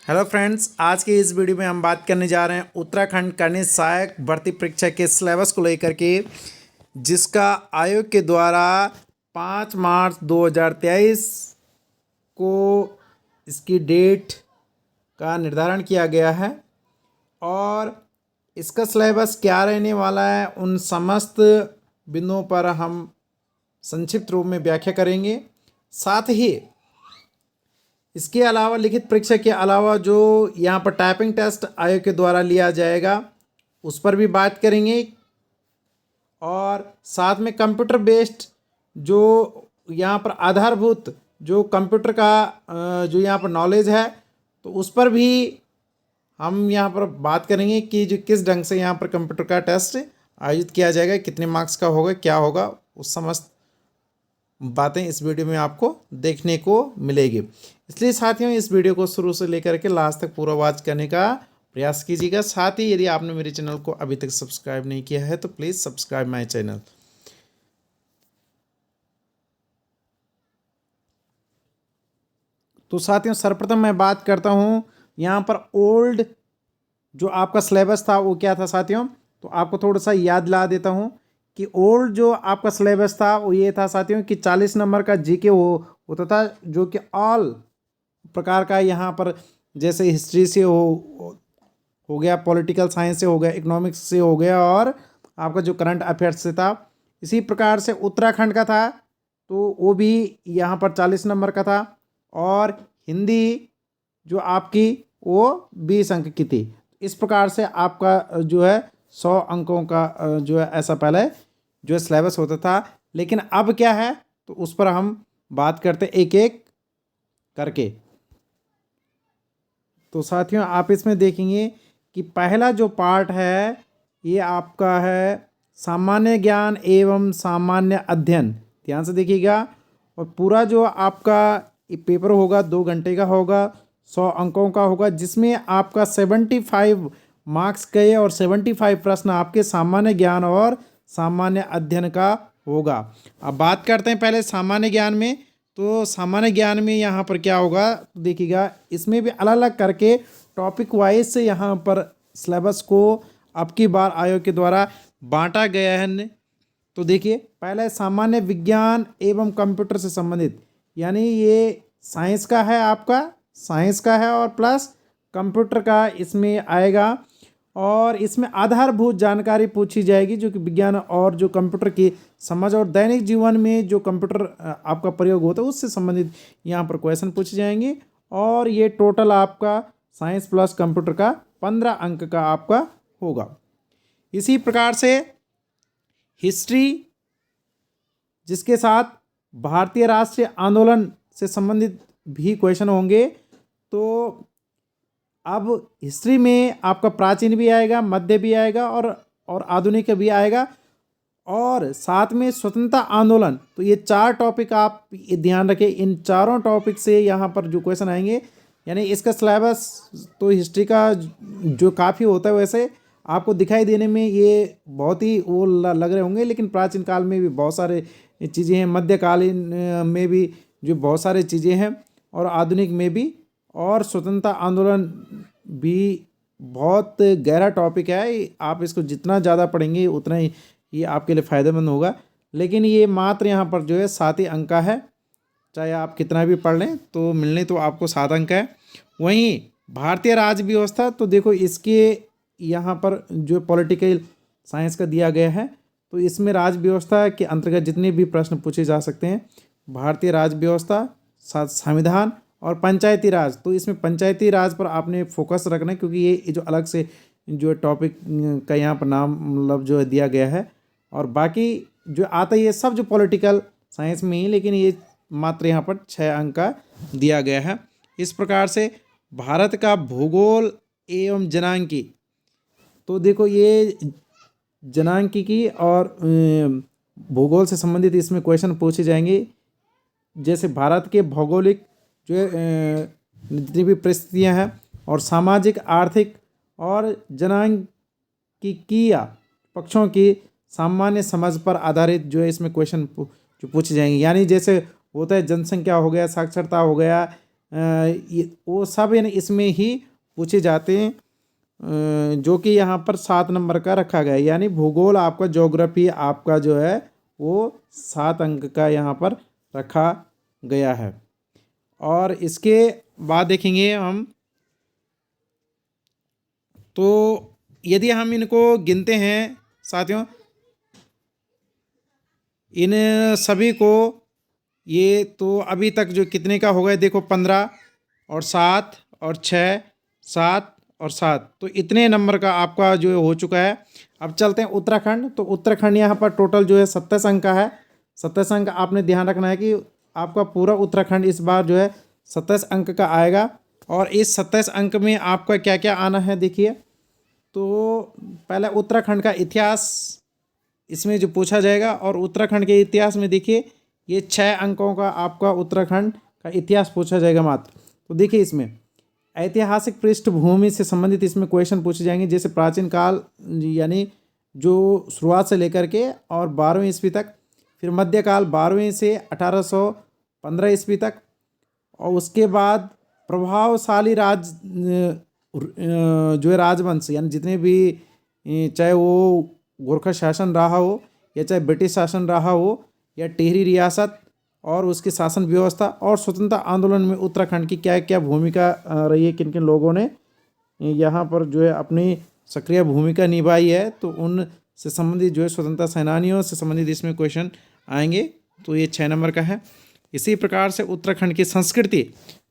Hello friends, आज के इस वीडियो में हम बात करने जा रहे हैं उत्तराखंड कनिष्ठ सहायक भर्ती परीक्षा के सिलेबस को लेकर के, जिसका आयोग के द्वारा 5 मार्च 2023 को इसकी डेट का निर्धारण किया गया है। और इसका सिलेबस क्या रहने वाला है, उन समस्त बिंदुओं पर हम संक्षिप्त रूप में व्याख्या करेंगे। साथ ही इसके अलावा लिखित परीक्षा के अलावा जो यहाँ पर टाइपिंग टेस्ट आयोग के द्वारा लिया जाएगा, उस पर भी बात करेंगे। और साथ में कंप्यूटर बेस्ड जो यहाँ पर आधारभूत जो कंप्यूटर का जो यहाँ पर नॉलेज है, तो उस पर भी हम यहाँ पर बात करेंगे कि जो किस ढंग से यहाँ पर कंप्यूटर का टेस्ट आयोजित किया जाएगा, कितने मार्क्स का होगा, क्या होगा, उस समस्त बातें इस वीडियो में आपको देखने को मिलेगी। इसलिए साथियों, इस वीडियो को शुरू से लेकर के लास्ट तक पूरा वॉच करने का प्रयास कीजिएगा। साथ ही यदि आपने मेरे चैनल को अभी तक सब्सक्राइब नहीं किया है तो प्लीज़ सब्सक्राइब माय चैनल। तो साथियों, सर्वप्रथम मैं बात करता हूँ यहाँ पर ओल्ड जो आपका सिलेबस था वो क्या था साथियों। तो आपको थोड़ा सा याद ला देता हूँ कि ओल्ड जो आपका सिलेबस था वो ये था साथियों कि 40 नंबर का जीके होता था, जो कि ऑल प्रकार का यहाँ पर जैसे हिस्ट्री से हो गया, पॉलिटिकल साइंस से हो गया, इकोनॉमिक्स से हो गया, और आपका जो करंट अफेयर्स से था। इसी प्रकार से उत्तराखंड का था तो वो भी यहाँ पर 40 नंबर का था। और हिंदी जो आपकी वो 20 अंक की थी। इस प्रकार से आपका जो है 100 अंकों का जो है ऐसा पहले जो सिलेबस होता था। लेकिन अब क्या है, तो उस पर हम बात करते एक एक करके। तो साथियों, आप इसमें देखेंगे कि पहला जो पार्ट है ये आपका है सामान्य ज्ञान एवं सामान्य अध्ययन। ध्यान से देखिएगा। और पूरा जो आपका ये पेपर होगा 2 घंटे का होगा, 100 अंकों का होगा, जिसमें आपका 75 मार्क्स के और 75 प्रश्न आपके सामान्य ज्ञान और सामान्य अध्ययन का होगा। अब बात करते हैं पहले सामान्य ज्ञान में। तो सामान्य ज्ञान में यहाँ पर क्या होगा, तो देखिएगा इसमें भी अलग अलग करके टॉपिक वाइज से यहाँ पर सिलेबस को अब की बार आयोग के द्वारा बांटा गया है। तो देखिए, पहले सामान्य विज्ञान एवं कंप्यूटर से संबंधित, यानी ये साइंस का है, आपका साइंस का है और प्लस कंप्यूटर का इसमें आएगा। और इसमें आधारभूत जानकारी पूछी जाएगी जो कि विज्ञान और जो कंप्यूटर की समझ और दैनिक जीवन में जो कंप्यूटर आपका प्रयोग होता है उससे संबंधित यहाँ पर क्वेश्चन पूछे जाएंगे। और ये टोटल आपका साइंस प्लस कंप्यूटर का 15 अंक का आपका होगा। इसी प्रकार से हिस्ट्री, जिसके साथ भारतीय राष्ट्रीय आंदोलन से संबंधित भी क्वेश्चन होंगे। तो अब हिस्ट्री में आपका प्राचीन भी आएगा, मध्य भी आएगा और आधुनिक भी आएगा, और साथ में स्वतंत्रता आंदोलन। तो ये 4 टॉपिक आप ध्यान रखें। इन चारों टॉपिक से यहाँ पर जो क्वेश्चन आएंगे, यानी इसका सिलेबस तो हिस्ट्री का जो काफ़ी होता है, वैसे आपको दिखाई देने में ये बहुत ही वो लग रहे होंगे, लेकिन प्राचीन काल में भी बहुत सारे चीज़ें हैं, मध्यकालीन में भी जो बहुत सारी चीज़ें हैं, और आधुनिक में भी। और स्वतंत्रता आंदोलन भी बहुत गहरा टॉपिक है। आप इसको जितना ज़्यादा पढ़ेंगे उतना ही ये आपके लिए फ़ायदेमंद होगा। लेकिन ये मात्र यहाँ पर जो है 7 ही अंक का है, चाहे आप कितना भी पढ़ लें तो मिलने तो आपको 7 अंक है। वहीं भारतीय राज्य व्यवस्था, तो देखो इसके यहाँ पर जो पॉलिटिकल साइंस का दिया गया है, तो इसमें राज्य व्यवस्था के अंतर्गत जितने भी प्रश्न पूछे जा सकते हैं, भारतीय राज्य व्यवस्था, संविधान और पंचायती राज। तो इसमें पंचायती राज पर आपने फोकस रखना है, क्योंकि ये जो अलग से जो टॉपिक का यहाँ पर नाम मतलब जो दिया गया है। और बाकी जो आता है ये सब जो पॉलिटिकल साइंस में ही, लेकिन ये मात्र यहाँ पर 6 अंक का दिया गया है। इस प्रकार से भारत का भूगोल एवं जनांकी, तो देखो ये जनांकी और भूगोल से संबंधित इसमें क्वेश्चन पूछे जाएंगे। जैसे भारत के भौगोलिक जो जितनी भी परिस्थितियाँ हैं, और सामाजिक, आर्थिक और जनांकीय पक्षों की सामान्य समझ पर आधारित जो है इसमें क्वेश्चन जो पूछे जाएंगे। यानी जैसे होता है जनसंख्या हो गया, साक्षरता हो गया, वो सब इसमें ही पूछे जाते हैं, जो कि यहाँ पर 7 नंबर का रखा गया है। यानी भूगोल आपका, ज्योग्राफी आपका जो है वो 7 अंक का यहाँ पर रखा गया है। और इसके बाद देखेंगे हम, तो यदि हम इनको गिनते हैं साथियों, इन सभी को, ये तो अभी तक जो कितने का हो गए देखो, 15 और 7 और 6, 7 और 7, तो इतने नंबर का आपका जो हो चुका है। अब चलते हैं उत्तराखंड। तो उत्तराखंड यहाँ पर टोटल जो है 27 अंक का है। 27 अंक आपने ध्यान रखना है कि आपका पूरा उत्तराखंड इस बार जो है 27 अंक का आएगा। और इस 27 अंक में आपका क्या क्या आना है देखिए। तो पहले उत्तराखंड का इतिहास इसमें जो पूछा जाएगा, और उत्तराखंड के इतिहास में देखिए ये 6 अंकों का आपका उत्तराखंड का इतिहास पूछा जाएगा मात्र। तो देखिए इसमें ऐतिहासिक पृष्ठभूमि से संबंधित इसमें क्वेश्चन पूछे जाएंगे, जैसे प्राचीन काल यानी जो शुरुआत से लेकर के और 12वीं ईस्वी तक, फिर मध्यकाल 12वीं से 1815 ईस्वी तक, और उसके बाद प्रभावशाली जो है राजवंश, यानी जितने भी, चाहे वो गोरखा शासन रहा हो या चाहे ब्रिटिश शासन रहा हो या टिहरी रियासत, और उसकी शासन व्यवस्था और स्वतंत्रता आंदोलन में उत्तराखंड की क्या क्या भूमिका रही है, किन किन लोगों ने यहाँ पर जो है अपनी सक्रिय भूमिका निभाई है, तो उन से संबंधित जो है स्वतंत्रता सेनानियों से संबंधित इसमें क्वेश्चन आएंगे। तो ये 6 नंबर का है। इसी प्रकार से उत्तराखंड की संस्कृति,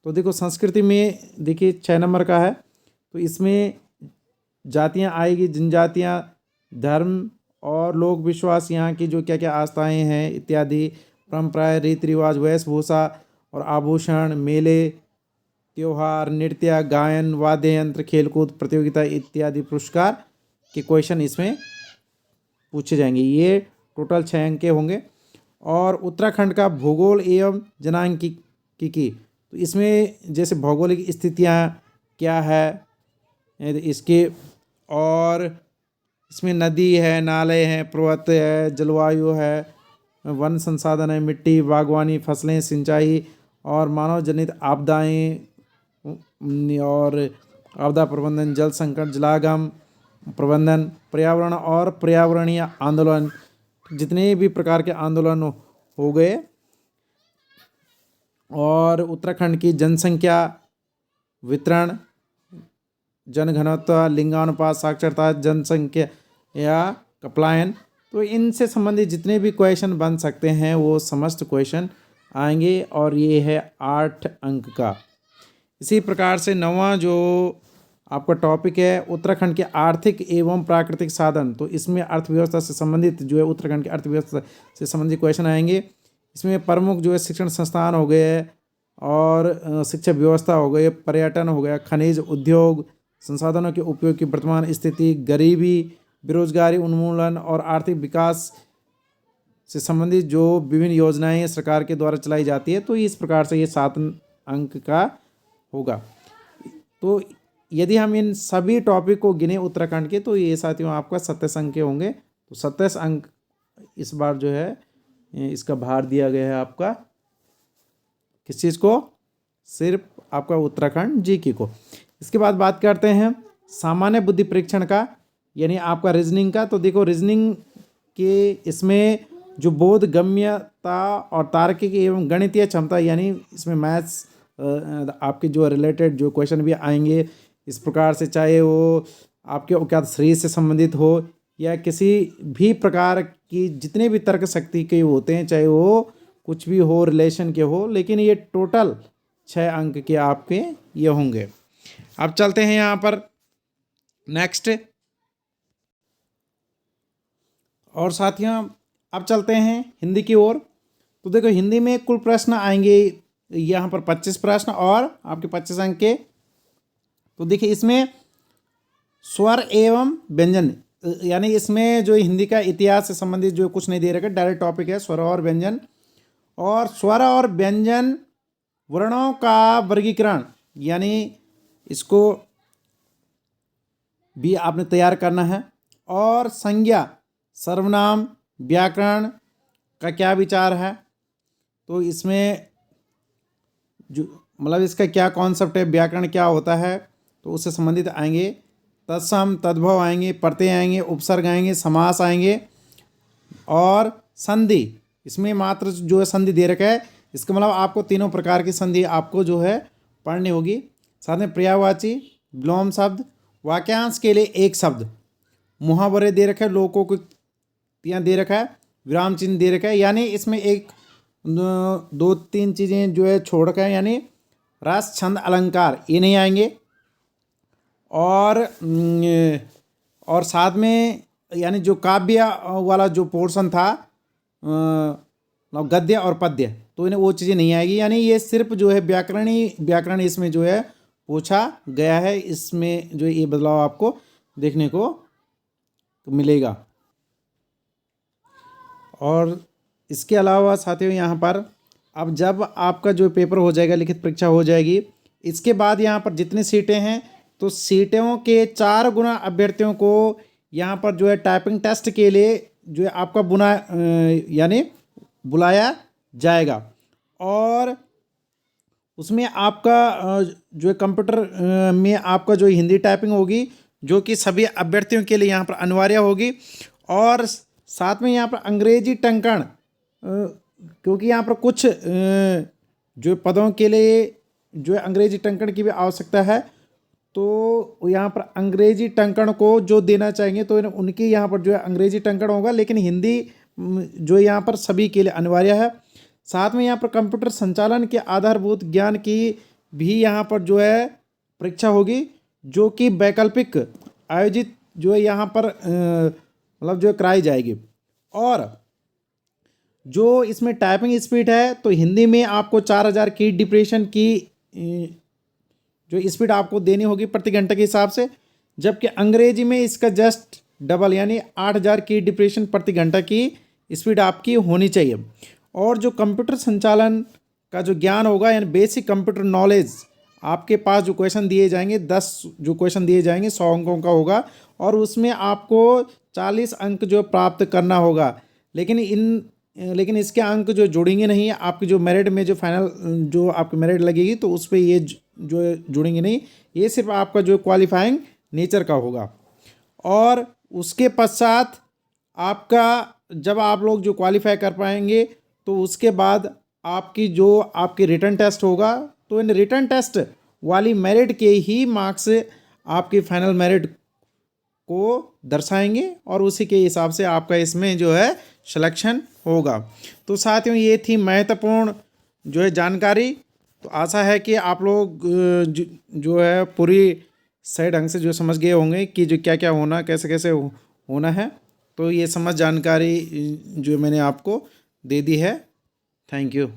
तो देखो संस्कृति में देखिए 6 नंबर का है। तो इसमें जातियाँ आएगी, जनजातियाँ, धर्म और लोक विश्वास, यहाँ की जो क्या क्या आस्थाएं हैं इत्यादि, परंपराएं, रीति रिवाज, वेशभूषा और आभूषण, मेले, त्योहार, नृत्य, गायन, वाद्य यंत्र, खेलकूद प्रतियोगिता इत्यादि पुरस्कार के क्वेश्चन इसमें पूछे जाएंगे। ये टोटल 6 अंक के होंगे। और उत्तराखंड का भूगोल एवं जनांकिकी, तो इसमें जैसे भौगोलिक स्थितियाँ क्या है इसके, और इसमें नदी है, नाले हैं, पर्वत है, जलवायु है, वन संसाधन है, मिट्टी, बागवानी, फसलें, सिंचाई और मानव जनित आपदाएं, और आपदा प्रबंधन, जल संकट, जलागम प्रबंधन, पर्यावरण और पर्यावरणीय आंदोलन, जितने भी प्रकार के आंदोलन हो गए। और उत्तराखंड की जनसंख्या वितरण, जनघनत्व, लिंगानुपात, साक्षरता, जनसंख्या या पलायन, तो इनसे संबंधित जितने भी क्वेश्चन बन सकते हैं वो समस्त क्वेश्चन आएंगे। और ये है 8 अंक का। इसी प्रकार से 9वां जो आपका टॉपिक है उत्तराखंड के आर्थिक एवं प्राकृतिक साधन, तो इसमें अर्थव्यवस्था से संबंधित जो है उत्तराखंड की अर्थव्यवस्था से संबंधित क्वेश्चन आएंगे। इसमें प्रमुख जो है शिक्षण संस्थान हो गए, और शिक्षा व्यवस्था हो गई, पर्यटन हो गया, खनिज उद्योग, संसाधनों के उपयोग की वर्तमान स्थिति, गरीबी, बेरोजगारी उन्मूलन और आर्थिक विकास से संबंधित जो विभिन्न योजनाएं सरकार के द्वारा चलाई जाती है। तो इस प्रकार से ये 7 अंक का होगा। तो यदि हम इन सभी टॉपिक को गिने उत्तराखंड के, तो ये साथियों आपका 27 अंक के होंगे। तो 27 अंक इस बार जो है इसका भार दिया गया है आपका, किस चीज़ को, सिर्फ आपका उत्तराखंड जीके को। इसके बाद बात करते हैं सामान्य बुद्धि परीक्षण का, यानी आपका रीजनिंग का। तो देखो रीजनिंग के इसमें जो बोधगम्यता और तार्किक एवं गणितीय क्षमता, यानी इसमें मैथ्स आपके जो रिलेटेड जो क्वेश्चन भी आएंगे इस प्रकार से, चाहे वो आपके औकात शरीर से संबंधित हो या किसी भी प्रकार की जितने भी तर्क शक्ति के होते हैं, चाहे वो कुछ भी हो, रिलेशन के हो, लेकिन ये टोटल 6 अंक के आपके ये होंगे। अब चलते हैं यहाँ पर नेक्स्ट। और साथियों अब चलते हैं हिंदी की ओर। तो देखो हिंदी में कुल प्रश्न आएंगे यहाँ पर 25 प्रश्न और आपके 25 अंक के। तो देखिए इसमें स्वर एवं व्यंजन, यानी इसमें जो हिंदी का इतिहास से संबंधित जो कुछ नहीं दे रखा, डायरेक्ट टॉपिक है स्वर और व्यंजन। और स्वर और व्यंजन वर्णों का वर्गीकरण, यानी इसको भी आपने तैयार करना है। और संज्ञा, सर्वनाम, व्याकरण का क्या विचार है, तो इसमें जो मतलब इसका क्या कॉन्सेप्ट है, व्याकरण क्या होता है, तो उससे संबंधित आएंगे। तत्सम, तद्भव आएंगे, प्रत्यय आएंगे, उपसर्ग आएंगे, समास आएंगे और संधि। इसमें मात्र जो है संधि दे रखा है, इसका मतलब आपको तीनों प्रकार की संधि आपको जो है पढ़नी होगी। साथ में पर्यायवाची, विलोम शब्द, वाक्यांश के लिए एक शब्द, मुहावरे दे रखे, लोकों को यहाँ दे रखा है, विराम चिन्ह दे रखा है। यानी इसमें एक दो तीन चीज़ें जो है छोड़ रखा है, यानी रस, छंद, अलंकार ये नहीं आएंगे। और साथ में यानी जो काव्य वाला जो पोर्शन था, गद्य और पद्य, तो इन्हें वो चीज़ें नहीं आएगी। यानी ये सिर्फ जो है व्याकरण इसमें जो है पूछा गया है। इसमें जो ये बदलाव आपको देखने को मिलेगा। और इसके अलावा साथियों यहाँ पर अब जब आपका जो पेपर हो जाएगा, लिखित परीक्षा हो जाएगी, इसके बाद यहाँ पर जितनी सीटें हैं तो सीटों के 4 गुना अभ्यर्थियों को यहाँ पर जो है टाइपिंग टेस्ट के लिए जो है आपका यानी बुलाया जाएगा। और उसमें आपका जो है कंप्यूटर में आपका जो हिंदी टाइपिंग होगी, जो कि सभी अभ्यर्थियों के लिए यहाँ पर अनिवार्य होगी। और साथ में यहाँ पर अंग्रेजी टंकण, क्योंकि यहाँ पर कुछ जो पदों के लिए जो है अंग्रेजी टंकण की भी आवश्यकता है, तो यहाँ पर अंग्रेजी टंकण को जो देना चाहेंगे तो उनकी यहाँ पर जो है अंग्रेजी टंकण होगा, लेकिन हिंदी जो यहाँ पर सभी के लिए अनिवार्य है। साथ में यहाँ पर कंप्यूटर संचालन के आधारभूत ज्ञान की भी यहाँ पर जो है परीक्षा होगी, जो कि वैकल्पिक आयोजित जो है यहाँ पर मतलब जो कराई जाएगी। और जो इसमें टाइपिंग स्पीड है, तो हिंदी में आपको 4000 की डिप्रेशन की जो स्पीड आपको देनी होगी प्रति घंटे के हिसाब से, जबकि अंग्रेजी में इसका जस्ट डबल यानी 8000 की डिप्रेशन प्रति घंटा की स्पीड आपकी होनी चाहिए। और जो कंप्यूटर संचालन का जो ज्ञान होगा, यानी बेसिक कंप्यूटर नॉलेज, आपके पास जो क्वेश्चन दिए जाएंगे 10 जो क्वेश्चन दिए जाएंगे 100 अंकों का होगा, और उसमें आपको 40 अंक जो प्राप्त करना होगा। लेकिन इसके अंक जो जुड़ेंगे नहीं, आपकी जो मेरिट में जो फाइनल जो आपकी मेरिट लगेगी तो उस पर ये जो जुड़ेंगे नहीं, ये सिर्फ आपका जो क्वालिफाइंग नेचर का होगा। और उसके पश्चात आपका जब आप लोग जो क्वालिफाई कर पाएंगे, तो उसके बाद आपकी रिटर्न टेस्ट होगा, तो इन रिटर्न टेस्ट वाली मेरिट के ही मार्क्स आपकी फाइनल मेरिट को दर्शाएंगे, और उसी के हिसाब से आपका इसमें जो है सिलेक्शन होगा। तो साथियों, ये थी महत्वपूर्ण जो है जानकारी। तो आशा है कि आप लोग जो है पूरी सही ढंग से जो समझ गए होंगे कि जो क्या क्या होना, कैसे कैसे होना है। तो ये समझ जानकारी जो मैंने आपको दे दी है। Thank you.